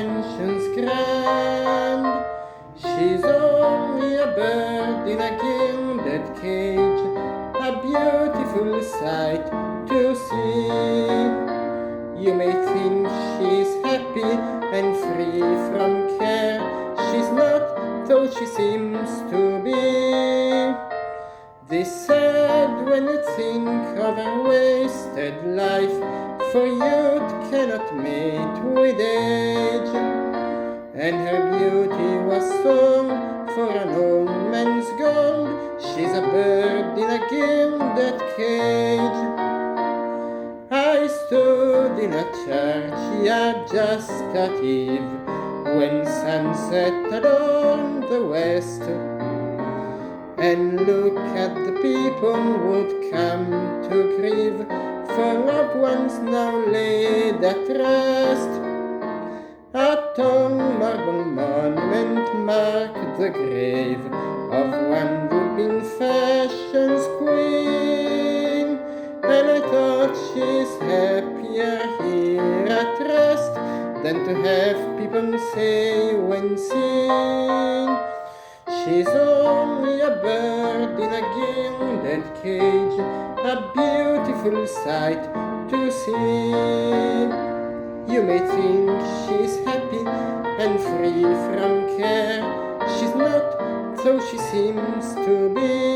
mansion's grand. She's only a bird in a gilded cage, a beautiful sight to see. You may think she's happy and free from care. She's not, though she seems to be. This sad when you think of her wasted life, for youth cannot mate with age, and her beauty was song for an old man's gold. She's a bird in a gilded cage. I stood in a church yard just at eve, when sunset adorned the west, and look at the people would come to grieve for loved ones now laid at rest. A tall marble monument marked the grave of one who'd been fashion's queen, and I thought she's happier here at rest than to have people say when seen, she's only a bird in a gilded cage, a beautiful sight to see. You may think she's happy and free from care. She's not, though she seems to be.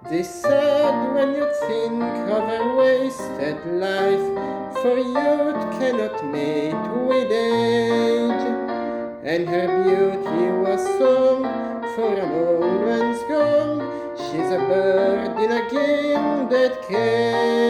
This sad when you think of her wasted life, for youth cannot mate with age, and her beauty was song for an old man's gold. She's a bird in a gilded cage.